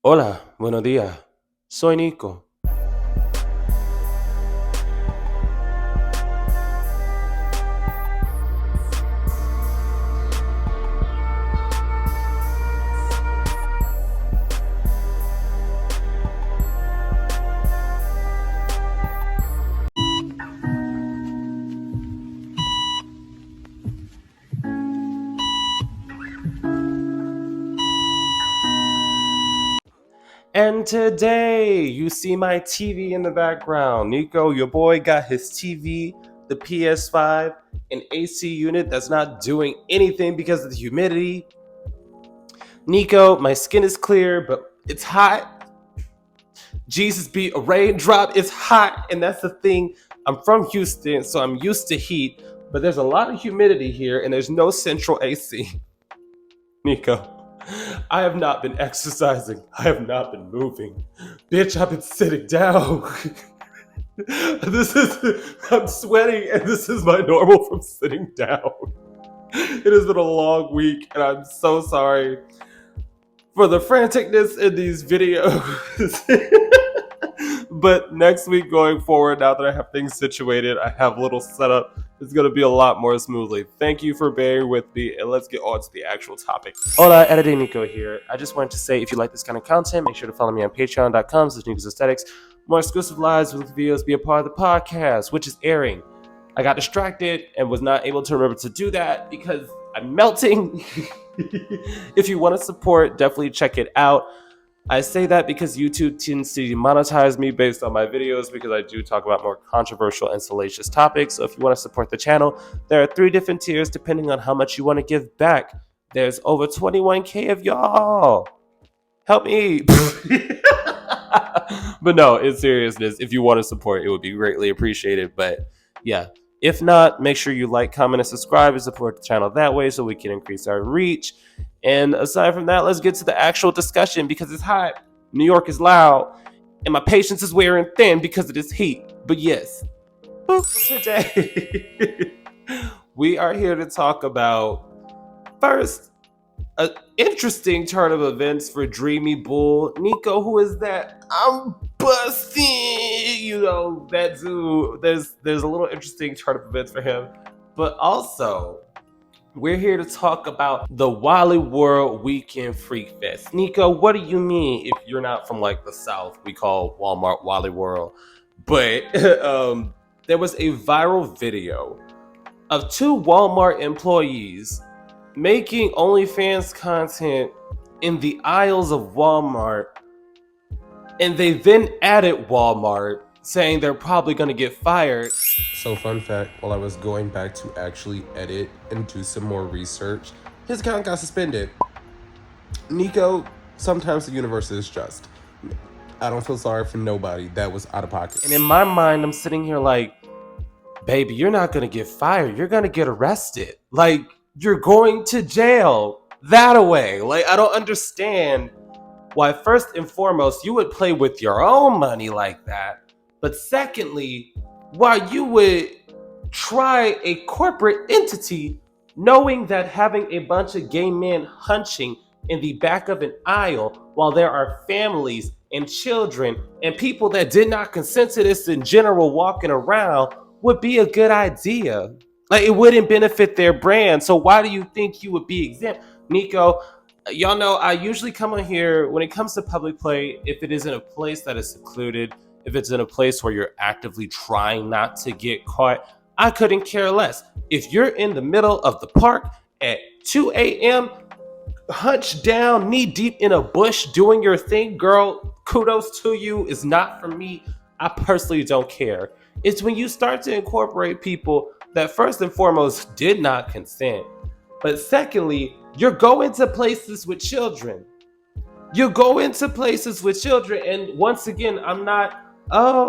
Hola, buenos días. Soy Nico. And today, you see my TV in the background. Nico, your boy got his TV, the PS5, an AC unit that's not doing anything because of the humidity. Nico, my skin is clear, but it's hot. Jesus be a raindrop. It's hot, and that's the thing. I'm from Houston, so I'm used to heat, but there's a lot of humidity here, and there's no central AC. Nico, I have not been exercising. I have not been moving. Bitch, I've been sitting down. I'm sweating, and this is my normal from sitting down. It has been a long week, and I'm so sorry for the franticness in these videos. But next week going forward, now that I have things situated, I have a little setup, it's going to be a lot more smoothly. Thank you for bearing with me, and let's get on to the actual topic. Hola, editing Nico here. I just wanted to say, if you like this kind of content, make sure to follow me on patreon.com/Nicosaesthetics. More exclusive lives with videos, be a part of the podcast, which is airing. I got distracted and was not able to remember to do that because I'm melting. If you want to support, definitely check it out. I say that because YouTube tends to demonetize me based on my videos because I do talk about more controversial and salacious topics. So if you want to support the channel, there are 3 different tiers depending on how much you want to give back. There's over 21K of y'all. Help me. But no, in seriousness, if you want to support, it would be greatly appreciated. But yeah, if not, make sure you like, comment, and subscribe and support the channel that way so we can increase our reach. And aside from that, let's get to the actual discussion because it's hot. New York is loud, and my patience is wearing thin because of this heat. But yes, today we are here to talk about, first, an interesting turn of events for DreamyBull. Nico, who is that? I'm busting. You know, that dude. There's a little interesting turn of events for him. But also, we're here to talk about the Wally World Weekend Freak Fest. Nico, what do you mean if you're not from like the South? We call Walmart Wally World. But there was a viral video of 2 Walmart employees making OnlyFans content in the aisles of Walmart, and they then added Walmart, saying they're probably going to get fired. So fun fact, while I was going back to actually edit and do some more research, his account got suspended. Nico, sometimes the universe is just. I don't feel sorry for nobody. That was out of pocket. And in my mind, I'm sitting here like, baby, you're not going to get fired. You're going to get arrested. Like, you're going to jail that away. Like, I don't understand why, first and foremost, you would play with your own money like that. But secondly, why you would try a corporate entity knowing that having a bunch of gay men hunching in the back of an aisle while there are families and children and people that did not consent to this in general walking around would be a good idea. Like, it wouldn't benefit their brand. So why do you think you would be exempt? Nico, y'all know I usually come on here when it comes to public play, if it is in a place that is secluded, if it's in a place where you're actively trying not to get caught, I couldn't care less. If you're in the middle of the park at 2 a.m., hunched down, knee deep in a bush, doing your thing, girl, kudos to you. It's not for me. I personally don't care. It's when you start to incorporate people that first and foremost did not consent, but secondly, you're going to places with children. You go into places with children, and once again, I'm not,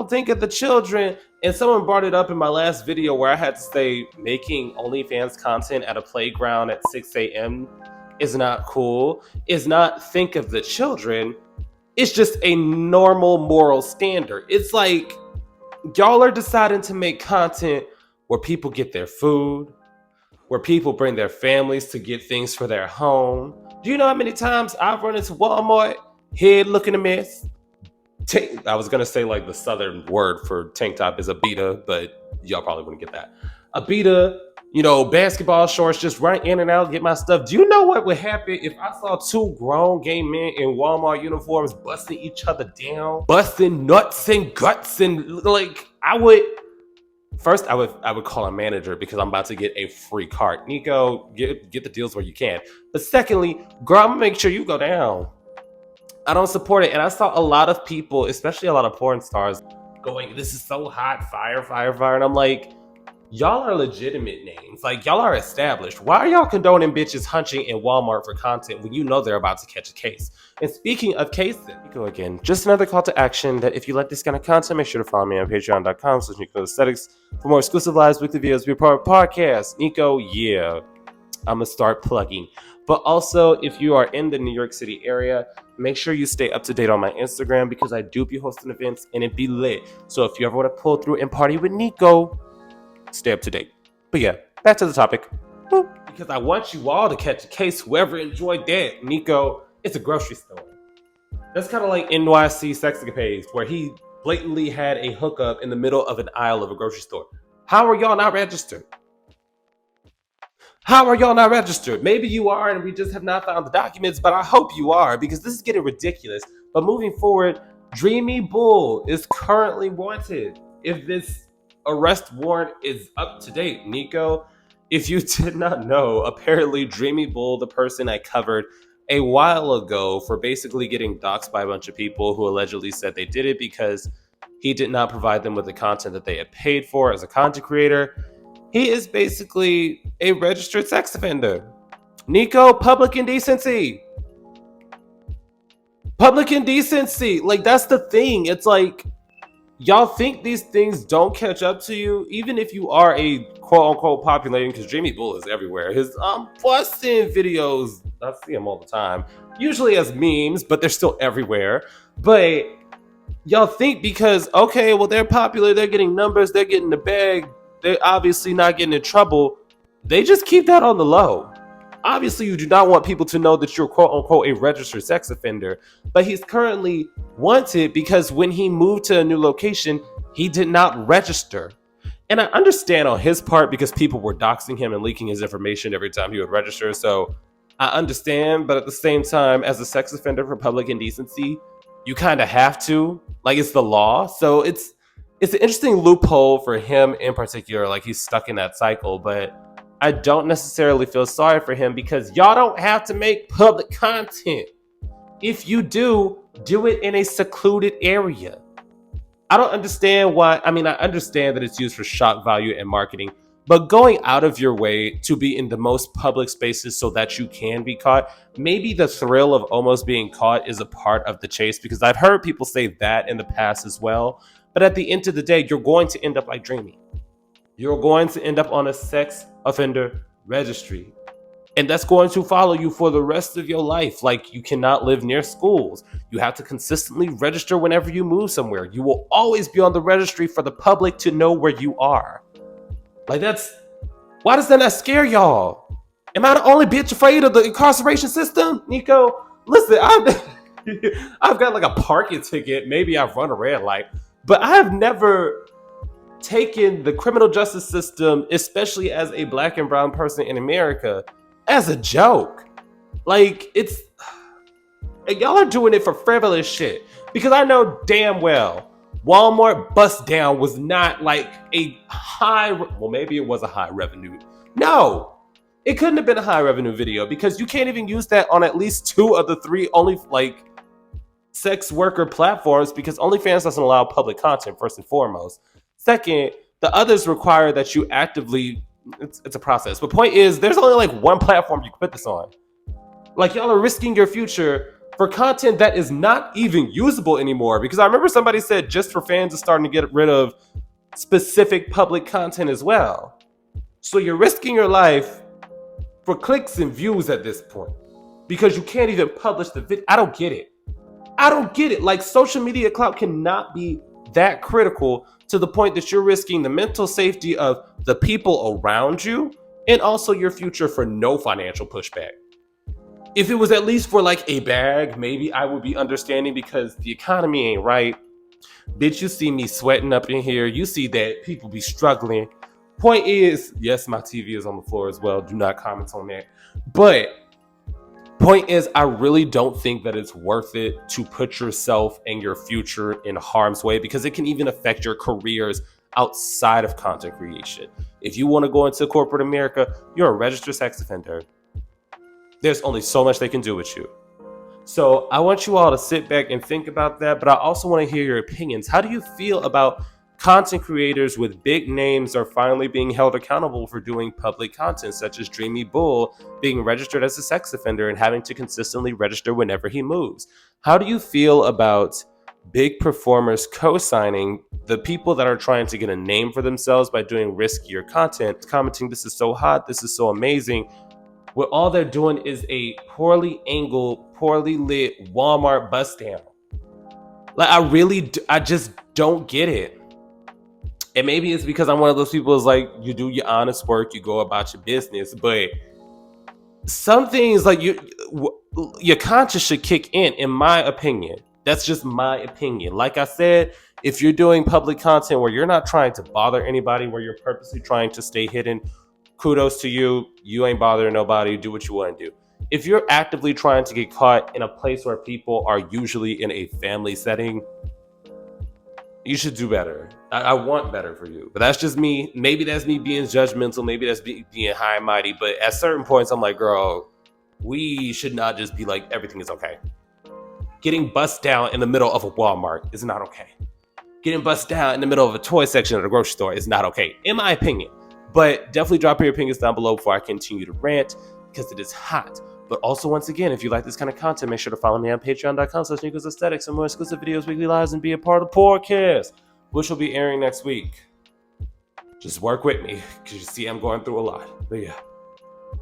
think of the children. And someone brought it up in my last video where I had to say making OnlyFans content at a playground at 6 a.m. is not cool. Is not think of the children. It's just a normal moral standard. It's like y'all are deciding to make content where people get their food, where people bring their families to get things for their home. Do you know how many times I've run into Walmart head looking a mess. I was gonna say like the southern word for tank top is abita, but y'all probably wouldn't get that. Abita, basketball shorts, just run in and out, get my stuff. Do you know what would happen if I saw two grown gay men in Walmart uniforms busting each other down, busting nuts and guts, and like I would call a manager because I'm about to get a free cart. Nico, get the deals where you can. But secondly, girl, I'm gonna make sure you go down. I don't support it. And I saw a lot of people, especially a lot of porn stars, going, this is so hot, fire, fire, fire. And I'm like, y'all are legitimate names. Like, y'all are established. Why are y'all condoning bitches hunching in Walmart for content when you know they're about to catch a case? And speaking of cases, Nico again, just another call to action that if you like this kind of content, make sure to follow me on patreon.com/Nicosaesthetics for more exclusive lives, weekly videos, be a part of podcasts. Nico, yeah, I'm going to start plugging. But also, if you are in the New York City area, make sure you stay up to date on my Instagram because I do be hosting events and it be lit. So if you ever want to pull through and party with Nico, stay up to date. But yeah, back to the topic. Because I want you all to catch a case, whoever enjoyed that. Nico, it's a grocery store. That's kind of like NYC Sexcapades, where he blatantly had a hookup in the middle of an aisle of a grocery store. How are y'all not registered? How are y'all not registered? Maybe you are and we just have not found the documents, but I hope you are because this is getting ridiculous. But moving forward, DreamyBull is currently wanted. If this arrest warrant is up to date, Nico, if you did not know, apparently DreamyBull, the person I covered a while ago for basically getting doxxed by a bunch of people who allegedly said they did it because he did not provide them with the content that they had paid for as a content creator. He is basically a registered sex offender. Nico, public indecency. Public indecency. Like, that's the thing. It's like, y'all think these things don't catch up to you, even if you are a quote-unquote populating, because DreamyBull is everywhere. His busting videos, I see them all the time. Usually as memes, but they're still everywhere. But y'all think because, okay, well, they're popular, they're getting numbers, they're getting the bag, they're obviously not getting in trouble. They just keep that on the low. Obviously, you do not want people to know that you're quote unquote a registered sex offender, but he's currently wanted because when he moved to a new location, he did not register. And I understand on his part because people were doxing him and leaking his information every time he would register. So I understand, but at the same time, as a sex offender for public indecency, you kind of have to. Like, it's the law. So it's an interesting loophole for him in particular. Like, he's stuck in that cycle, but I don't necessarily feel sorry for him because y'all don't have to make public content. If you do it in a secluded area. I don't understand why. I mean, I understand that it's used for shock value and marketing, but going out of your way to be in the most public spaces so that you can be caught, maybe the thrill of almost being caught is a part of the chase, because I've heard people say that in the past as well. But at the end of the day, you're going to end up like Dreamy. You're going to end up on a sex offender registry. And that's going to follow you for the rest of your life. Like, you cannot live near schools. You have to consistently register whenever you move somewhere. You will always be on the registry for the public to know where you are. Like, why does that not scare y'all? Am I the only bitch afraid of the incarceration system? Nico, listen, I've got like a parking ticket. Maybe I've run a red light. But I have never taken the criminal justice system, especially as a black and brown person in America, as a joke. Like, y'all are doing it for frivolous shit. Because I know damn well Walmart bust down was not like a well, maybe it was a high revenue. No, it couldn't have been a high revenue video because you can't even use that on at least 2 of the 3 only like sex worker platforms, because OnlyFans doesn't allow public content, first and foremost. Second, the others require that you actively, it's a process. But point is, there's only like 1 platform you can put this on. Like, y'all are risking your future for content that is not even usable anymore. Because I remember somebody said just for fans are starting to get rid of specific public content as well. So you're risking your life for clicks and views at this point because you can't even publish the video. I don't get it. Like, social media clout cannot be that critical to the point that you're risking the mental safety of the people around you and also your future for no financial pushback. If it was at least for like a bag, maybe I would be understanding because the economy ain't right. Bitch, you see me sweating up in here. You see that people be struggling. Point is, yes, my TV is on the floor as well. Do not comment on that. But point is, I really don't think that it's worth it to put yourself and your future in harm's way because it can even affect your careers outside of content creation. If you want to go into corporate America, you're a registered sex offender. There's only so much they can do with you. So I want you all to sit back and think about that, but I also want to hear your opinions. How do you feel about content creators with big names are finally being held accountable for doing public content, such as DreamyBull being registered as a sex offender and having to consistently register whenever he moves? How do you feel about big performers co-signing the people that are trying to get a name for themselves by doing riskier content, commenting, "This is so hot, this is so amazing," where all they're doing is a poorly angled, poorly lit Walmart bust down? Like, I just don't get it. And maybe it's because I'm one of those people who's like, you do your honest work, you go about your business, but some things like your conscience should kick in my opinion. That's just my opinion. Like I said, if you're doing public content where you're not trying to bother anybody, where you're purposely trying to stay hidden, kudos to you. You ain't bothering nobody. Do what you want to do. If you're actively trying to get caught in a place where people are usually in a family setting, you should do better. I want better for you. But that's just me. Maybe that's me being judgmental. Maybe that's being high and mighty. But at certain points, I'm like, girl, we should not just be like, everything is okay. Getting bust down in the middle of a Walmart is not okay. Getting bust down in the middle of a toy section at a grocery store is not okay, in my opinion. But definitely drop your opinions down below before I continue to rant, because it is hot. But also, once again, if you like this kind of content, make sure to follow me on patreon.com/Nicosaesthetics for more exclusive videos, weekly lives, and be a part of the podcast, which will be airing next week. Just work with me, because you see I'm going through a lot. But yeah.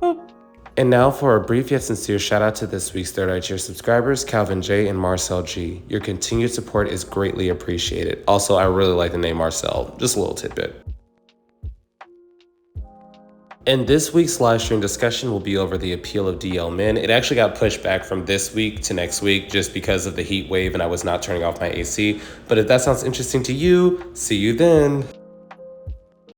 Boop. And now for a brief yet sincere shout out to this week's Third Eye Tier subscribers, Calvin J and Marcel G. Your continued support is greatly appreciated. Also, I really like the name Marcel. Just a little tidbit. And this week's live stream discussion will be over the appeal of DL men. It actually got pushed back from this week to next week just because of the heat wave and I was not turning off my AC. But if that sounds interesting to you, see you then.